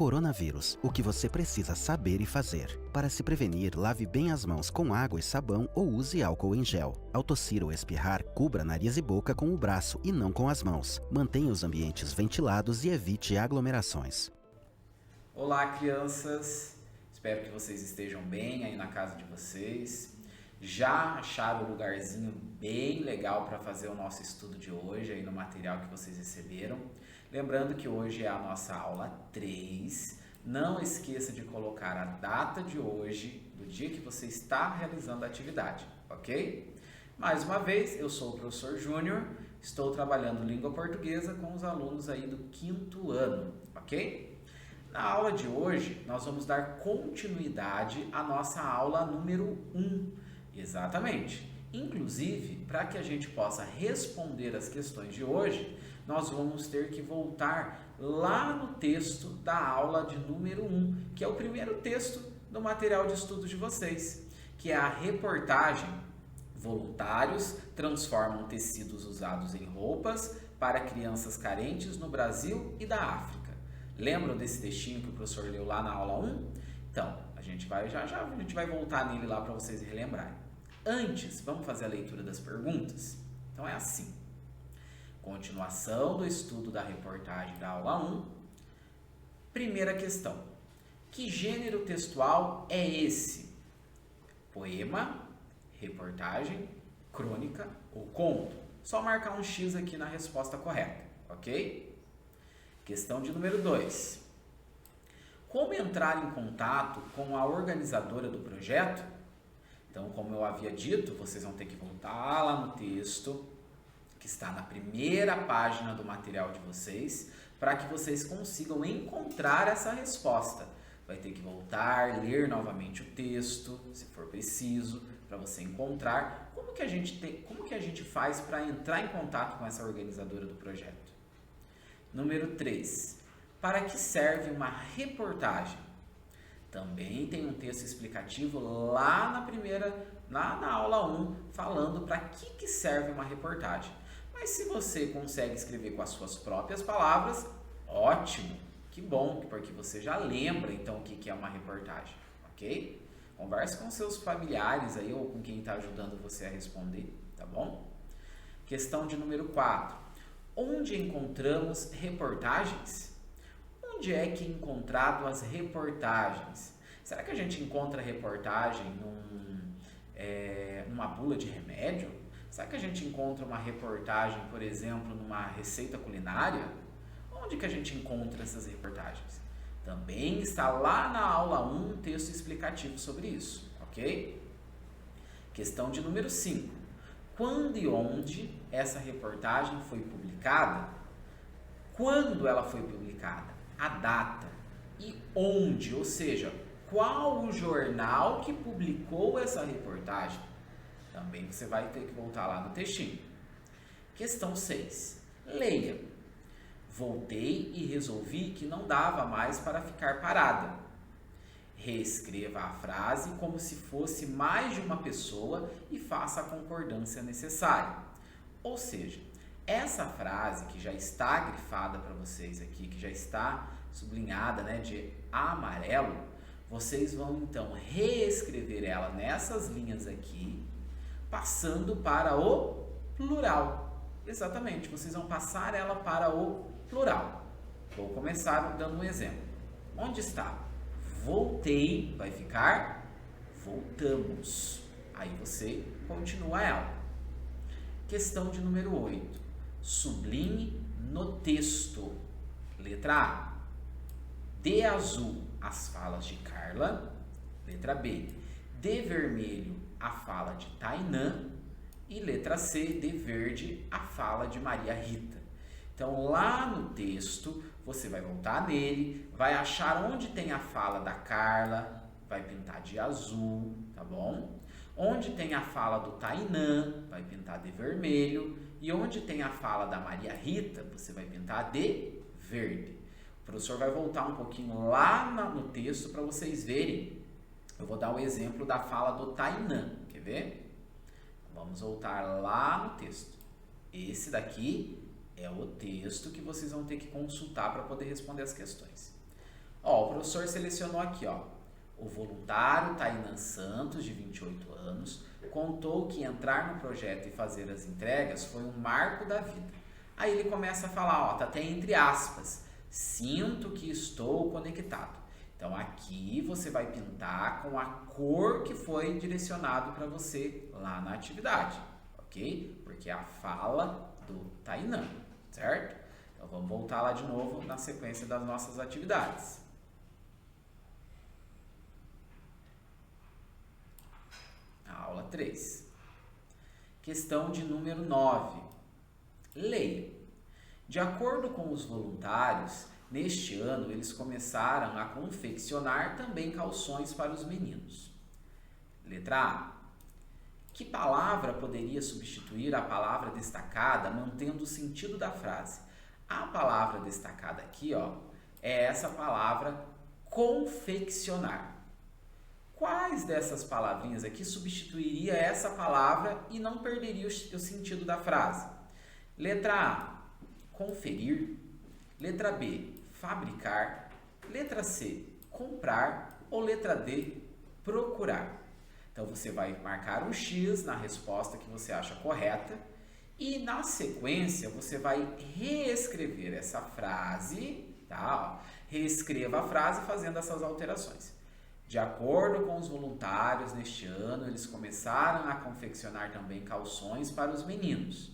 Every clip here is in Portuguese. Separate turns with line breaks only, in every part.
Coronavírus, o que você precisa saber e fazer. Para se prevenir, lave bem as mãos com água e sabão ou use álcool em gel. Ao tossir ou espirrar, cubra nariz e boca com o braço e não com as mãos. Mantenha os ambientes ventilados e evite aglomerações.
Olá, crianças! Espero que vocês estejam bem aí na casa de vocês. Já acharam um lugarzinho bem legal para fazer o nosso estudo de hoje aí no material que vocês receberam. Lembrando que hoje é a nossa aula 3. Não esqueça de colocar a data de hoje, do dia que você está realizando a atividade, ok? Mais uma vez, eu sou o professor Júnior, estou trabalhando língua portuguesa com os alunos aí do 5º ano, ok? Na aula de hoje, nós vamos dar continuidade à nossa aula número 1. Exatamente. Inclusive, para que a gente possa responder as questões de hoje, nós vamos ter que voltar lá no texto da aula de número 1, que é o primeiro texto do material de estudo de vocês, que é a reportagem Voluntários transformam tecidos usados em roupas para crianças carentes no Brasil e da África. Lembram desse textinho que o professor leu lá na aula 1? Então, a gente vai voltar nele lá para vocês relembrarem. Antes, vamos fazer a leitura das perguntas? Então é assim. Continuação do estudo da reportagem da aula 1. Primeira questão. Que gênero textual é esse? Poema, reportagem, crônica ou conto? Só marcar um X aqui na resposta correta, ok? Questão de número 2. Como entrar em contato com a organizadora do projeto? Então, como eu havia dito, vocês vão ter que voltar lá no texto, que está na primeira página do material de vocês, para que vocês consigam encontrar essa resposta. Vai ter que voltar, ler novamente o texto, se for preciso, para você encontrar como que a gente faz para entrar em contato com essa organizadora do projeto. Número 3. Para que serve uma reportagem? Também tem um texto explicativo lá na aula 1, falando para que serve uma reportagem. Mas se você consegue escrever com as suas próprias palavras, ótimo, que bom, porque você já lembra então o que é uma reportagem, ok? Converse com seus familiares aí ou com quem está ajudando você a responder, tá bom? Questão de número 4. Onde encontramos reportagens? Onde é que é encontrado as reportagens? Será que a gente encontra reportagem numa bula de remédio? Será que a gente encontra uma reportagem, por exemplo, numa receita culinária? Onde que a gente encontra essas reportagens? Também está lá na aula 1 um texto explicativo sobre isso, ok? Questão de número 5. Quando e onde essa reportagem foi publicada? Quando ela foi publicada? A data e onde, ou seja, qual o jornal que publicou essa reportagem? Também você vai ter que voltar lá no textinho. Questão 6. Leia. Voltei e resolvi que não dava mais para ficar parada. Reescreva a frase como se fosse mais de uma pessoa e faça a concordância necessária. Ou seja, essa frase que já está grifada para vocês aqui, que já está sublinhada, né, de amarelo, vocês vão então reescrever ela nessas linhas aqui, passando para o plural. Exatamente, vocês vão passar ela para o plural. Vou começar dando um exemplo. Onde está? Voltei, vai ficar voltamos. Aí você continua ela. Questão de número 8. Sublinhe no texto. Letra A. De azul, as falas de Carla. Letra B. De vermelho, a fala de Tainã. E letra C. De verde, a fala de Maria Rita. Então, lá no texto, você vai voltar nele, vai achar onde tem a fala da Carla, vai pintar de azul, tá bom? Onde tem a fala do Tainã, vai pintar de vermelho. E onde tem a fala da Maria Rita, você vai pintar de verde. O professor vai voltar um pouquinho lá no texto para vocês verem. Eu vou dar o exemplo da fala do Tainã, quer ver? Vamos voltar lá no texto. Esse daqui é o texto que vocês vão ter que consultar para poder responder as questões. Ó, o professor selecionou aqui, ó. O voluntário Tainan Santos, de 28 anos, contou que entrar no projeto e fazer as entregas foi um marco da vida. Aí ele começa a falar, ó, tá até entre aspas, sinto que estou conectado. Então aqui você vai pintar com a cor que foi direcionado para você lá na atividade, ok? Porque é a fala do Tainan, certo? Então vamos voltar lá de novo na sequência das nossas atividades. Aula 3. Questão de número 9. Leia. De acordo com os voluntários, neste ano eles começaram a confeccionar também calções para os meninos. Letra A. Que palavra poderia substituir a palavra destacada, mantendo o sentido da frase? A palavra destacada aqui, ó, é essa palavra confeccionar. Quais dessas palavrinhas aqui substituiria essa palavra e não perderia o sentido da frase? Letra A, conferir. Letra B, fabricar. Letra C, comprar. Ou letra D, procurar. Então você vai marcar um X na resposta que você acha correta e na sequência você vai reescrever essa frase, tá? Reescreva a frase fazendo essas alterações. De acordo com os voluntários, neste ano, eles começaram a confeccionar também calções para os meninos.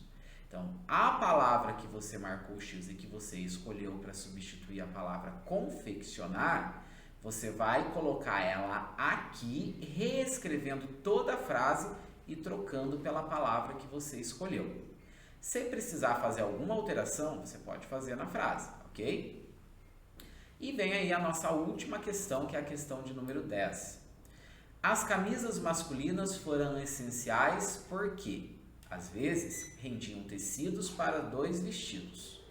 Então, a palavra que você marcou X e que você escolheu para substituir a palavra confeccionar, você vai colocar ela aqui, reescrevendo toda a frase e trocando pela palavra que você escolheu. Se precisar fazer alguma alteração, você pode fazer na frase, ok? E vem aí a nossa última questão, que é a questão de número 10. As camisas masculinas foram essenciais porque, às vezes, rendiam tecidos para 2 vestidos,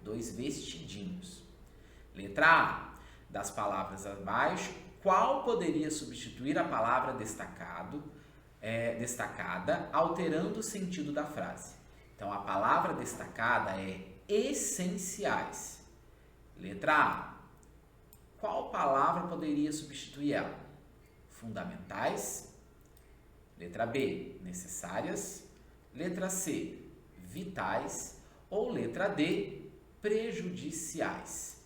2 vestidinhos. Letra A. Das palavras abaixo, qual poderia substituir a palavra destacada, alterando o sentido da frase? Então, a palavra destacada é essenciais. Letra A. Qual palavra poderia substituir ela? Fundamentais. Letra B, necessárias. Letra C, vitais. Ou letra D, prejudiciais.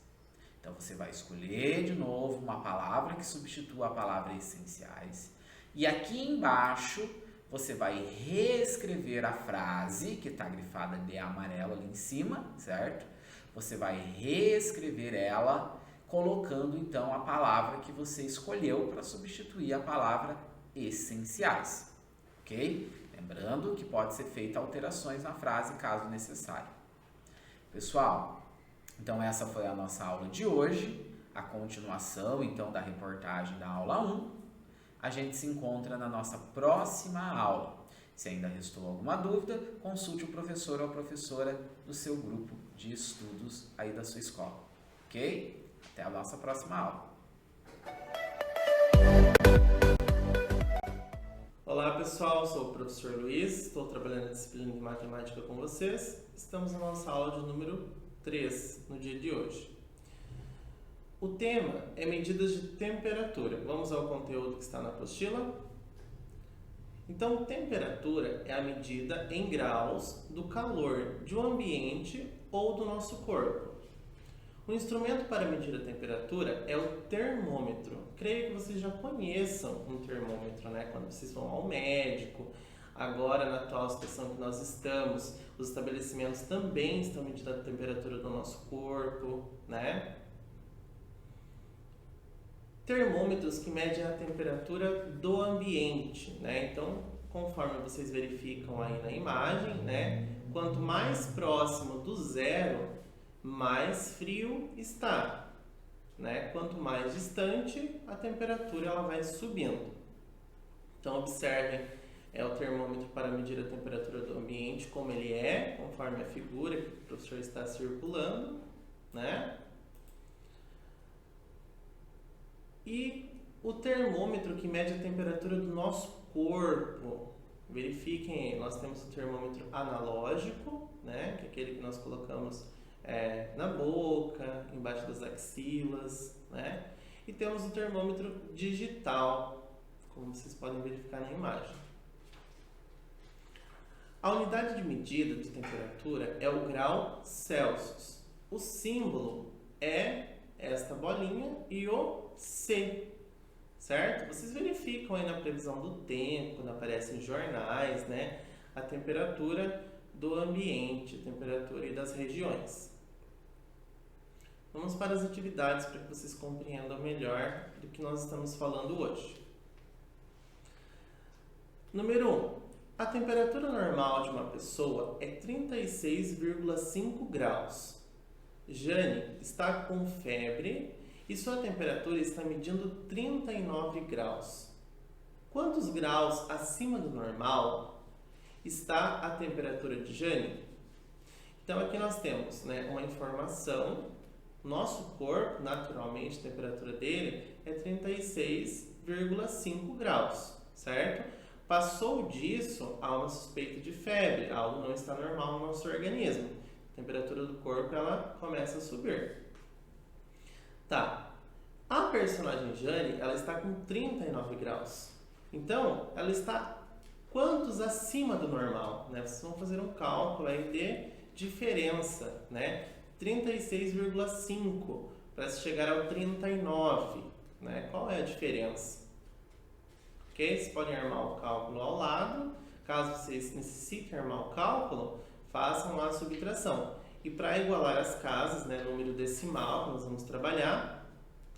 Então, você vai escolher de novo uma palavra que substitua a palavra essenciais. E aqui embaixo, você vai reescrever a frase, que está grifada de amarelo ali em cima, certo? Você vai reescrever ela, colocando então a palavra que você escolheu para substituir a palavra essenciais, ok? Lembrando que pode ser feita alterações na frase caso necessário. Pessoal, então essa foi a nossa aula de hoje, a continuação então da reportagem da aula 1. A gente se encontra na nossa próxima aula. Se ainda restou alguma dúvida, consulte o professor ou a professora do seu grupo de estudos aí da sua escola, ok? Até a nossa próxima aula.
Olá pessoal, sou o professor Luiz, estou trabalhando na disciplina de matemática com vocês. Estamos na nossa aula de número 3 no dia de hoje. O tema é medidas de temperatura. Vamos ao conteúdo que está na apostila? Então, temperatura é a medida em graus do calor de um ambiente ou do nosso corpo. O instrumento para medir a temperatura é o termômetro. Creio que vocês já conheçam um termômetro, né? Quando vocês vão ao médico. Agora, na atual situação que nós estamos, os estabelecimentos também estão medindo a temperatura do nosso corpo, né? Termômetros que medem a temperatura do ambiente, né? Então, conforme vocês verificam aí na imagem, né? Quanto mais próximo do zero, mais frio está, né? Quanto mais distante, a temperatura ela vai subindo. Então, observem, é o termômetro para medir a temperatura do ambiente, como ele é, conforme a figura que o professor está circulando, né? E o termômetro que mede a temperatura do nosso corpo. Verifiquem, nós temos o termômetro analógico, né? Que é aquele que nós colocamos na boca, embaixo das axilas, né? E temos o termômetro digital, como vocês podem verificar na imagem. A unidade de medida de temperatura é o grau Celsius. O símbolo é esta bolinha e o C, certo? Vocês verificam aí na previsão do tempo, quando aparece em jornais, né? A temperatura do ambiente, a temperatura e das regiões. Vamos para as atividades para que vocês compreendam melhor do que nós estamos falando hoje. Número 1. A temperatura normal de uma pessoa é 36,5 graus. Jane está com febre e sua temperatura está medindo 39 graus. Quantos graus acima do normal está a temperatura de Jane? Então aqui nós temos, né, uma informação. Nosso corpo, naturalmente, a temperatura dele é 36,5 graus, certo? Passou disso, há uma suspeita de febre, algo não está normal no nosso organismo. A temperatura do corpo, ela começa a subir. Tá. A personagem Jane, ela está com 39 graus. Então, ela está quantos acima do normal, né? Vocês vão fazer um cálculo aí de diferença, né? 36,5 para chegar ao 39, né? Qual é a diferença? Ok? Vocês podem armar o cálculo ao lado. Caso vocês necessitem armar o cálculo, façam lá a subtração. E para igualar as casas, né, número decimal que nós vamos trabalhar,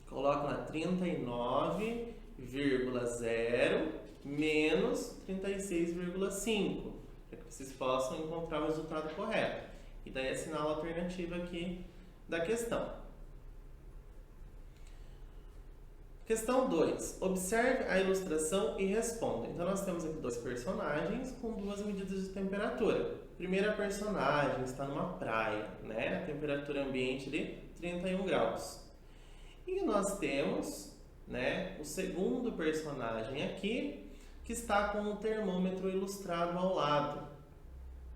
coloco lá 39,0 menos 36,5, para que vocês possam encontrar o resultado correto. E daí assinala a alternativa aqui da questão. Questão 2. Observe a ilustração e responda. Então, nós temos aqui dois personagens com duas medidas de temperatura. Primeira personagem está numa praia, né? A temperatura ambiente de 31 graus. E nós temos, né, o segundo personagem aqui, que está com o termômetro ilustrado ao lado,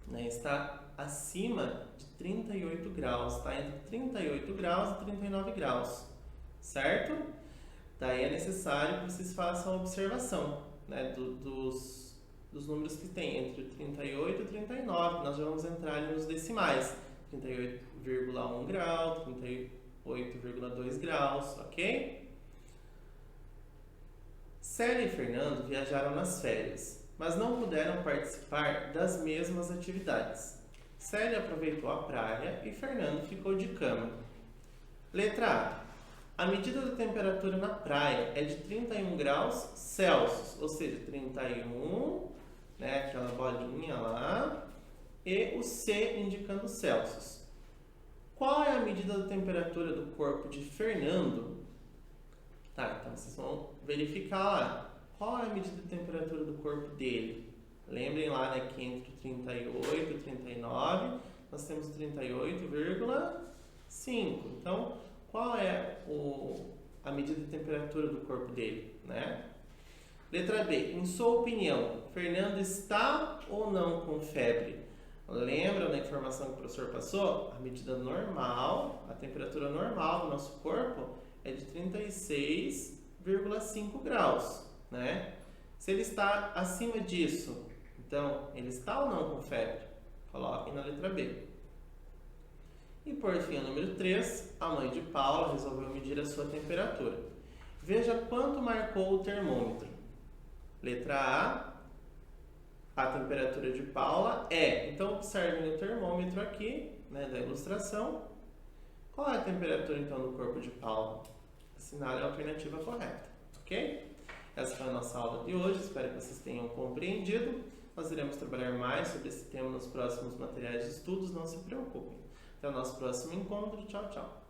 né? Está acima de 38 graus, está entre 38 graus e 39 graus, certo? Daí é necessário que vocês façam a observação, né, dos números que tem entre 38 e 39, nós já vamos entrar ali nos decimais, 38,1 grau, 38,2 graus, ok? Célia e Fernando viajaram nas férias, mas não puderam participar das mesmas atividades. Célia aproveitou a praia e Fernando ficou de cama. Letra A. A medida da temperatura na praia é de 31 graus Celsius, ou seja, 31, né, aquela bolinha lá, e o C indicando Celsius. Qual é a medida da temperatura do corpo de Fernando? Tá, então vocês vão verificar lá. Qual é a medida da temperatura do corpo dele? Lembrem lá, né, que entre 38 e 39, nós temos 38,5. Então, qual é a medida de temperatura do corpo dele, né? Letra B. Em sua opinião, Fernando está ou não com febre? Lembra da informação que o professor passou? A medida normal, a temperatura normal do nosso corpo é de 36,5 graus, né? Se ele está acima disso, então, ele está ou não com febre? Coloquem na letra B. E por fim, o número 3, a mãe de Paula resolveu medir a sua temperatura. Veja quanto marcou o termômetro. Letra A temperatura de Paula é. Então, observem o termômetro aqui, né, da ilustração. Qual é a temperatura, então, do corpo de Paula? Assinale a alternativa correta, ok? Essa foi a nossa aula de hoje, espero que vocês tenham compreendido. Nós iremos trabalhar mais sobre esse tema nos próximos materiais de estudos, não se preocupem. Até o nosso próximo encontro. Tchau, tchau.